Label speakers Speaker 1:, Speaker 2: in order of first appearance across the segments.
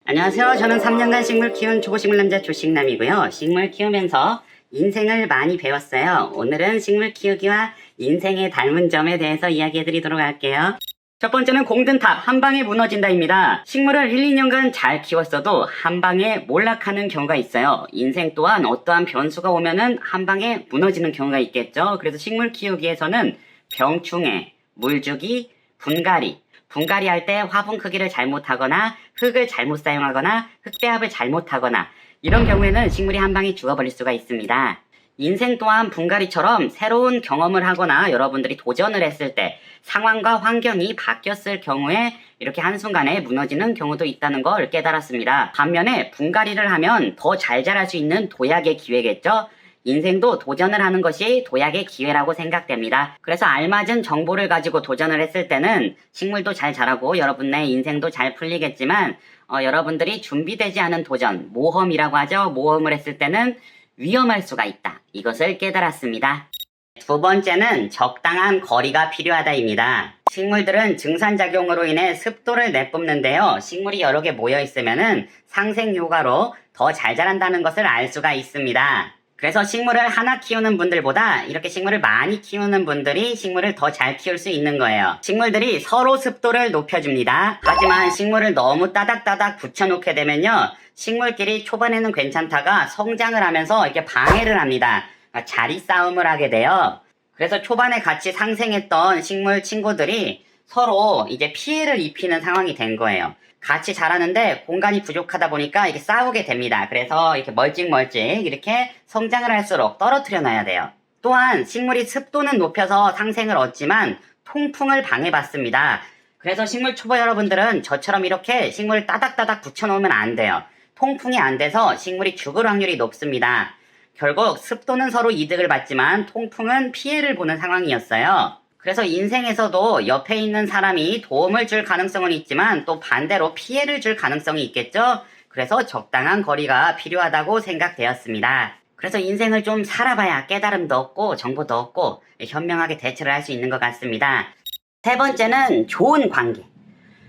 Speaker 1: 안녕하세요. 저는 3년간 식물 키운 초보식물 남자 조식남이고요. 식물 키우면서 인생을 많이 배웠어요. 오늘은 식물 키우기와 인생의 닮은 점에 대해서 이야기해 드리도록 할게요. 첫 번째는 공든탑, 한 방에 무너진다입니다. 식물을 1, 2년간 잘 키웠어도 한 방에 몰락하는 경우가 있어요. 인생 또한 어떠한 변수가 오면은 한 방에 무너지는 경우가 있겠죠. 그래서 식물 키우기에서는 병충해, 물주기, 분갈이 할 때 화분 크기를 잘못하거나 흙을 잘못 사용하거나 흙배합을 잘못하거나 이런 경우에는 식물이 한 방에 죽어버릴 수가 있습니다. 인생 또한 분갈이처럼 새로운 경험을 하거나 여러분들이 도전을 했을 때 상황과 환경이 바뀌었을 경우에 이렇게 한순간에 무너지는 경우도 있다는 걸 깨달았습니다. 반면에 분갈이를 하면 더 잘 자랄 수 있는 도약의 기회겠죠? 인생도 도전을 하는 것이 도약의 기회라고 생각됩니다. 그래서 알맞은 정보를 가지고 도전을 했을 때는 식물도 잘 자라고 여러분의 인생도 잘 풀리겠지만 여러분들이 준비되지 않은 도전, 모험이라고 하죠. 모험을 했을 때는 위험할 수가 있다. 이것을 깨달았습니다. 두 번째는 적당한 거리가 필요하다입니다. 식물들은 증산작용으로 인해 습도를 내뿜는데요. 식물이 여러 개 모여 있으면은 상생효과로 더 잘 자란다는 것을 알 수가 있습니다. 그래서 식물을 하나 키우는 분들보다 이렇게 식물을 많이 키우는 분들이 식물을 더 잘 키울 수 있는 거예요. 식물들이 서로 습도를 높여줍니다. 하지만 식물을 너무 따닥따닥 붙여놓게 되면요. 식물끼리 초반에는 괜찮다가 성장을 하면서 이렇게 방해를 합니다. 자리 싸움을 하게 돼요. 그래서 초반에 같이 상생했던 식물 친구들이 서로 이제 피해를 입히는 상황이 된 거예요. 같이 자라는데 공간이 부족하다 보니까 이렇게 싸우게 됩니다. 그래서 이렇게 멀찍멀찍 이렇게 성장을 할수록 떨어뜨려 놔야 돼요. 또한 식물이 습도는 높여서 상생을 얻지만 통풍을 방해받습니다. 그래서 식물 초보 여러분들은 저처럼 이렇게 식물을 따닥따닥 붙여놓으면 안 돼요. 통풍이 안 돼서 식물이 죽을 확률이 높습니다. 결국 습도는 서로 이득을 받지만 통풍은 피해를 보는 상황이었어요. 그래서 인생에서도 옆에 있는 사람이 도움을 줄 가능성은 있지만 또 반대로 피해를 줄 가능성이 있겠죠? 그래서 적당한 거리가 필요하다고 생각되었습니다. 그래서 인생을 좀 살아봐야 깨달음도 얻고 정보도 얻고 현명하게 대처를 할 수 있는 것 같습니다. 세 번째는 좋은 관계.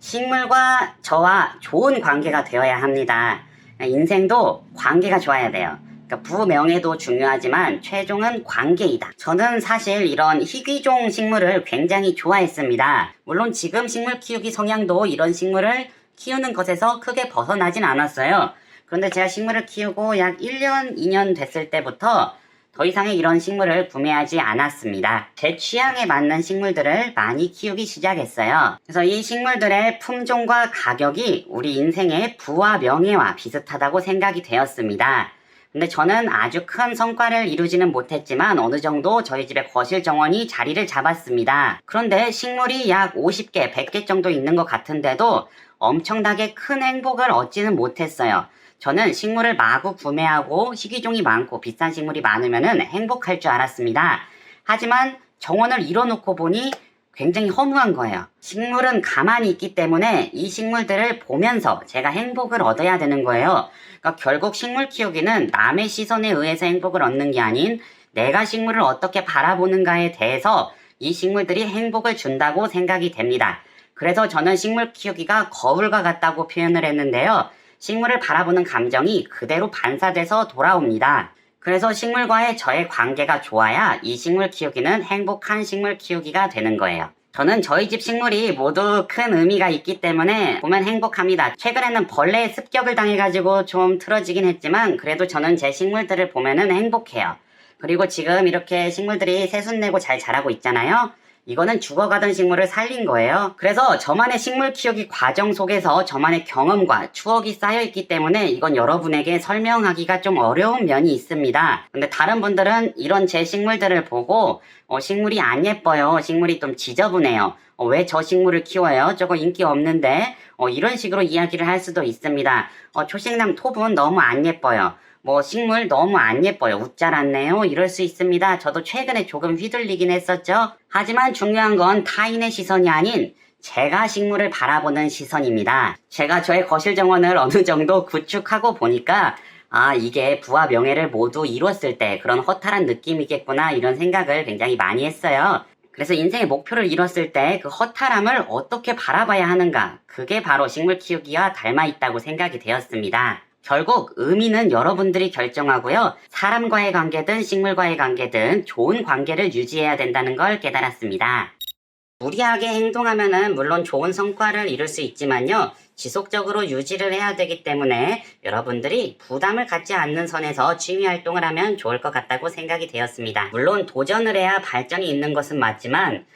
Speaker 1: 식물과 저와 좋은 관계가 되어야 합니다. 인생도 관계가 좋아야 돼요. 그러니까 부명예도 중요하지만 최종은 관계이다. 저는 사실 이런 희귀종 식물을 굉장히 좋아했습니다. 물론 지금 식물 키우기 성향도 이런 식물을 키우는 것에서 크게 벗어나진 않았어요. 그런데 제가 식물을 키우고 약 1년, 2년 됐을 때부터 더 이상의 이런 식물을 구매하지 않았습니다. 제 취향에 맞는 식물들을 많이 키우기 시작했어요. 그래서 이 식물들의 품종과 가격이 우리 인생의 부와 명예와 비슷하다고 생각이 되었습니다. 근데 저는 아주 큰 성과를 이루지는 못했지만 어느 정도 저희 집의 거실 정원이 자리를 잡았습니다. 그런데 식물이 약 50개, 100개 정도 있는 것 같은데도 엄청나게 큰 행복을 얻지는 못했어요. 저는 식물을 마구 구매하고 희귀종이 많고 비싼 식물이 많으면 행복할 줄 알았습니다. 하지만 정원을 이뤄놓고 보니 굉장히 허무한 거예요. 식물은 가만히 있기 때문에 이 식물들을 보면서 제가 행복을 얻어야 되는 거예요. 그러니까 결국 식물 키우기는 남의 시선에 의해서 행복을 얻는 게 아닌 내가 식물을 어떻게 바라보는가에 대해서 이 식물들이 행복을 준다고 생각이 됩니다. 그래서 저는 식물 키우기가 거울과 같다고 표현을 했는데요. 식물을 바라보는 감정이 그대로 반사돼서 돌아옵니다. 그래서 식물과의 저의 관계가 좋아야 이 식물 키우기는 행복한 식물 키우기가 되는 거예요. 저는 저희 집 식물이 모두 큰 의미가 있기 때문에 보면 행복합니다. 최근에는 벌레의 습격을 당해가지고 좀 틀어지긴 했지만 그래도 저는 제 식물들을 보면은 행복해요. 그리고 지금 이렇게 식물들이 새순내고 잘 자라고 있잖아요. 이거는 죽어가던 식물을 살린 거예요. 그래서 저만의 식물 키우기 과정 속에서 저만의 경험과 추억이 쌓여있기 때문에 이건 여러분에게 설명하기가 좀 어려운 면이 있습니다. 근데 다른 분들은 이런 제 식물들을 보고 식물이 안 예뻐요. 식물이 좀 지저분해요. 왜 저 식물을 키워요? 저거 인기 없는데 이런 식으로 이야기를 할 수도 있습니다. 초식남 톱은 너무 안 예뻐요. 식물 너무 안 예뻐요. 웃 잘 않네요. 이럴 수 있습니다. 저도 최근에 조금 휘둘리긴 했었죠. 하지만 중요한 건 타인의 시선이 아닌 제가 식물을 바라보는 시선입니다. 제가 저의 거실 정원을 어느 정도 구축하고 보니까 이게 부와 명예를 모두 이뤘을 때 그런 허탈한 느낌이겠구나 이런 생각을 굉장히 많이 했어요. 그래서 인생의 목표를 이뤘을 때 그 허탈함을 어떻게 바라봐야 하는가, 그게 바로 식물 키우기와 닮아 있다고 생각이 되었습니다. 결국 의미는 여러분들이 결정하고요. 사람과의 관계든 식물과의 관계든 좋은 관계를 유지해야 된다는 걸 깨달았습니다. 무리하게 행동하면은 물론 좋은 성과를 이룰 수 있지만요. 지속적으로 유지를 해야 되기 때문에 여러분들이 부담을 갖지 않는 선에서 취미 활동을 하면 좋을 것 같다고 생각이 되었습니다. 물론 도전을 해야 발전이 있는 것은 맞지만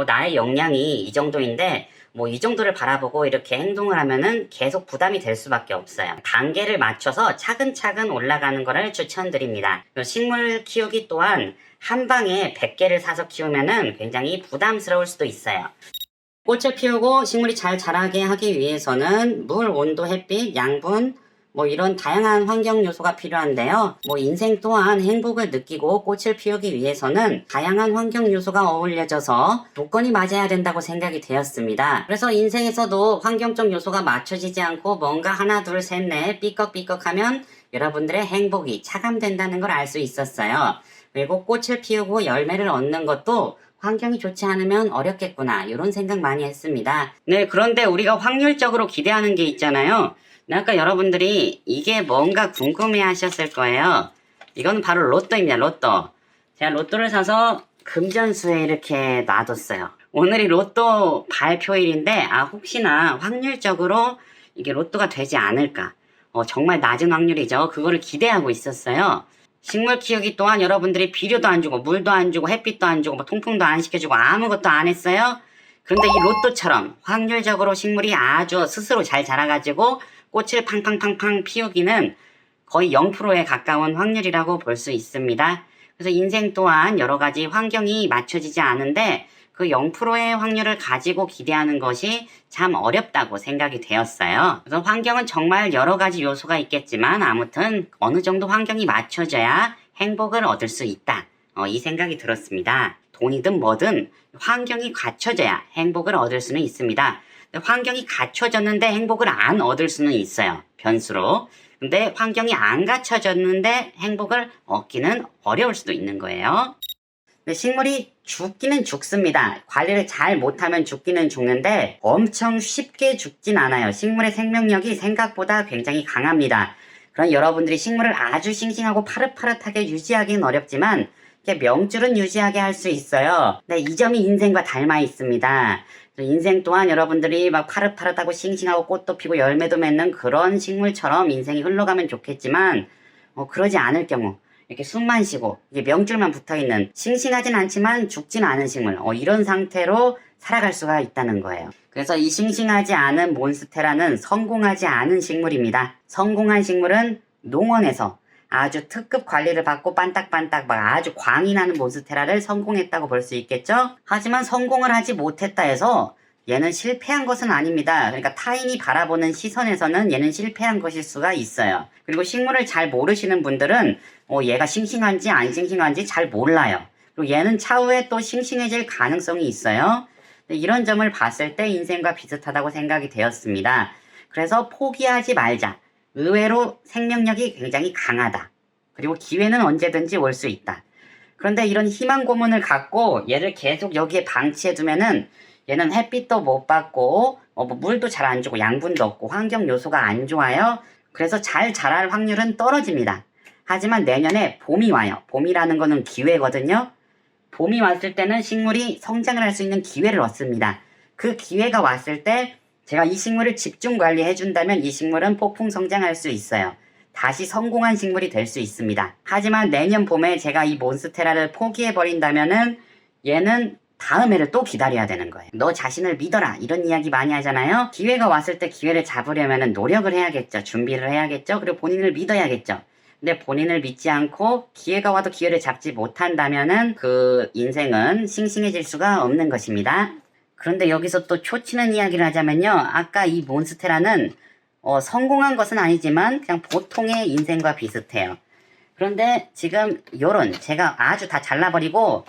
Speaker 1: 나의 역량이 이 정도인데 이 정도를 바라보고 이렇게 행동을 하면은 계속 부담이 될 수밖에 없어요. 단계를 맞춰서 차근차근 올라가는 것을 추천드립니다. 식물 키우기 또한 한 방에 100개를 사서 키우면은 굉장히 부담스러울 수도 있어요. 꽃을 피우고 식물이 잘 자라게 하기 위해서는 물, 온도, 햇빛, 양분, 이런 다양한 환경 요소가 필요한데요. 인생 또한 행복을 느끼고 꽃을 피우기 위해서는 다양한 환경 요소가 어울려져서 조건이 맞아야 된다고 생각이 되었습니다. 그래서 인생에서도 환경적 요소가 맞춰지지 않고 뭔가 하나, 둘, 셋, 넷 삐걱삐걱하면 여러분들의 행복이 차감된다는 걸 알 수 있었어요. 그리고 꽃을 피우고 열매를 얻는 것도 환경이 좋지 않으면 어렵겠구나, 이런 생각 많이 했습니다. 네, 그런데 우리가 확률적으로 기대하는 게 있잖아요. 아까 여러분들이 이게 뭔가 궁금해 하셨을 거예요. 이건 바로 로또입니다. 로또. 제가 로또를 사서 금전수에 이렇게 놔뒀어요. 오늘이 로또 발표일인데 혹시나 확률적으로 이게 로또가 되지 않을까, 정말 낮은 확률이죠. 그거를 기대하고 있었어요. 식물 키우기 또한 여러분들이 비료도 안 주고 물도 안 주고 햇빛도 안 주고 통풍도 안 시켜주고 아무것도 안 했어요. 그런데 이 로또처럼 확률적으로 식물이 아주 스스로 잘 자라가지고 꽃을 팡팡팡팡 피우기는 거의 0%에 가까운 확률이라고 볼 수 있습니다. 그래서 인생 또한 여러 가지 환경이 맞춰지지 않은데 그 0%의 확률을 가지고 기대하는 것이 참 어렵다고 생각이 되었어요. 그래서 환경은 정말 여러 가지 요소가 있겠지만 아무튼 어느 정도 환경이 맞춰져야 행복을 얻을 수 있다, 이 생각이 들었습니다. 돈이든 뭐든 환경이 갖춰져야 행복을 얻을 수는 있습니다. 환경이 갖춰졌는데 행복을 안 얻을 수는 있어요, 변수로. 근데 환경이 안 갖춰졌는데 행복을 얻기는 어려울 수도 있는 거예요. 식물이 죽기는 죽습니다. 관리를 잘 못하면 죽기는 죽는데 엄청 쉽게 죽진 않아요. 식물의 생명력이 생각보다 굉장히 강합니다. 그럼 여러분들이 식물을 아주 싱싱하고 파릇파릇하게 유지하기는 어렵지만 명줄은 유지하게 할 수 있어요. 네, 이 점이 인생과 닮아 있습니다. 인생 또한 여러분들이 막 파릇파릇하고 싱싱하고 꽃도 피고 열매도 맺는 그런 식물처럼 인생이 흘러가면 좋겠지만 그러지 않을 경우 이렇게 숨만 쉬고 이게 명줄만 붙어있는 싱싱하진 않지만 죽진 않은 식물, 이런 상태로 살아갈 수가 있다는 거예요. 그래서 이 싱싱하지 않은 몬스테라는 성공하지 않은 식물입니다. 성공한 식물은 농원에서 아주 특급 관리를 받고 반딱반딱 막 아주 광이 나는 몬스테라를 성공했다고 볼 수 있겠죠? 하지만 성공을 하지 못했다 해서 얘는 실패한 것은 아닙니다. 그러니까 타인이 바라보는 시선에서는 얘는 실패한 것일 수가 있어요. 그리고 식물을 잘 모르시는 분들은 얘가 싱싱한지 안 싱싱한지 잘 몰라요. 그리고 얘는 차후에 또 싱싱해질 가능성이 있어요. 이런 점을 봤을 때 인생과 비슷하다고 생각이 되었습니다. 그래서 포기하지 말자. 의외로 생명력이 굉장히 강하다. 그리고 기회는 언제든지 올 수 있다. 그런데 이런 희망 고문을 갖고 얘를 계속 여기에 방치해두면은 얘는 햇빛도 못 받고 물도 잘 안 주고 양분도 없고 환경 요소가 안 좋아요. 그래서 잘 자랄 확률은 떨어집니다. 하지만 내년에 봄이 와요. 봄이라는 거는 기회거든요. 봄이 왔을 때는 식물이 성장을 할 수 있는 기회를 얻습니다. 그 기회가 왔을 때 제가 이 식물을 집중 관리해 준다면 이 식물은 폭풍 성장할 수 있어요. 다시 성공한 식물이 될 수 있습니다. 하지만 내년 봄에 제가 이 몬스테라를 포기해 버린다면은 얘는 다음 해를 또 기다려야 되는 거예요. 너 자신을 믿어라, 이런 이야기 많이 하잖아요. 기회가 왔을 때 기회를 잡으려면 노력을 해야겠죠. 준비를 해야겠죠. 그리고 본인을 믿어야겠죠. 근데 본인을 믿지 않고 기회가 와도 기회를 잡지 못한다면은 그 인생은 싱싱해질 수가 없는 것입니다. 그런데 여기서 또 초치는 이야기를 하자면요. 아까 이 몬스테라는 성공한 것은 아니지만 그냥 보통의 인생과 비슷해요. 그런데 지금 요런 제가 아주 다 잘라버리고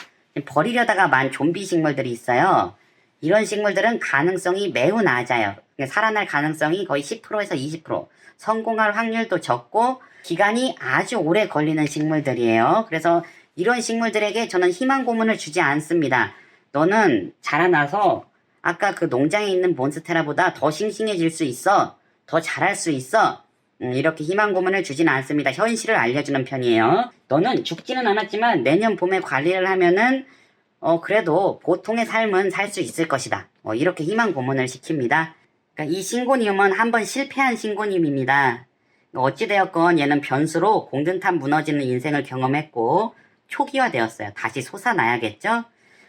Speaker 1: 버리려다가 만 좀비 식물들이 있어요. 이런 식물들은 가능성이 매우 낮아요. 살아날 가능성이 거의 10%에서 20%. 성공할 확률도 적고 기간이 아주 오래 걸리는 식물들이에요. 그래서 이런 식물들에게 저는 희망 고문을 주지 않습니다. 너는 자라나서 아까 그 농장에 있는 몬스테라보다 더 싱싱해질 수 있어. 더 잘할 수 있어. 이렇게 희망 고문을 주진 않습니다. 현실을 알려주는 편이에요. 너는 죽지는 않았지만 내년 봄에 관리를 하면은 그래도 보통의 삶은 살 수 있을 것이다. 이렇게 희망 고문을 시킵니다. 그러니까 이 신고니움은 한번 실패한 신고니움입니다. 어찌되었건 얘는 변수로 공든탑 무너지는 인생을 경험했고 초기화되었어요. 다시 솟아나야겠죠?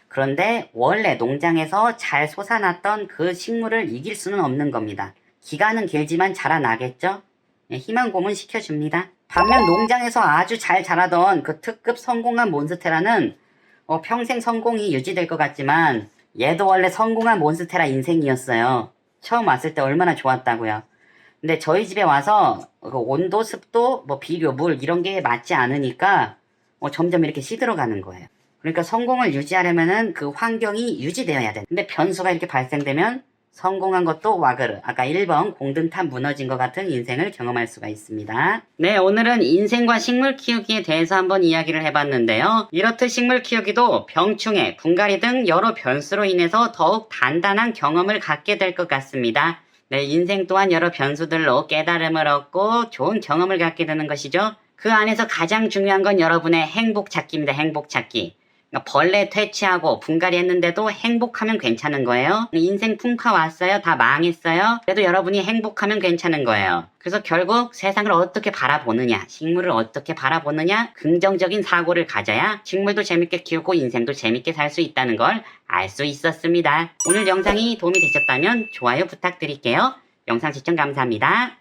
Speaker 1: 그런데 원래 농장에서 잘 솟아났던 그 식물을 이길 수는 없는 겁니다. 기간은 길지만 자라나겠죠? 희망 고문 시켜줍니다. 반면 농장에서 아주 잘 자라던 그 특급 성공한 몬스테라는 평생 성공이 유지될 것 같지만 얘도 원래 성공한 몬스테라 인생이었어요. 처음 왔을 때 얼마나 좋았다고요. 근데 저희 집에 와서 그 온도, 습도, 비료, 물 이런 게 맞지 않으니까 점점 이렇게 시들어가는 거예요. 그러니까 성공을 유지하려면은 그 환경이 유지되어야 돼. 근데 변수가 이렇게 발생되면 성공한 것도 와그르. 아까 1번 공든탑 무너진 것 같은 인생을 경험할 수가 있습니다. 네, 오늘은 인생과 식물 키우기에 대해서 한번 이야기를 해봤는데요. 이렇듯 식물 키우기도 병충해, 분갈이 등 여러 변수로 인해서 더욱 단단한 경험을 갖게 될 것 같습니다. 네, 인생 또한 여러 변수들로 깨달음을 얻고 좋은 경험을 갖게 되는 것이죠. 그 안에서 가장 중요한 건 여러분의 행복 찾기입니다. 행복 찾기. 그러니까 벌레 퇴치하고 분갈이 했는데도 행복하면 괜찮은 거예요. 인생 풍파 왔어요. 다 망했어요. 그래도 여러분이 행복하면 괜찮은 거예요. 그래서 결국 세상을 어떻게 바라보느냐, 식물을 어떻게 바라보느냐, 긍정적인 사고를 가져야 식물도 재밌게 키우고 인생도 재밌게 살 수 있다는 걸 알 수 있었습니다. 오늘 영상이 도움이 되셨다면 좋아요 부탁드릴게요. 영상 시청 감사합니다.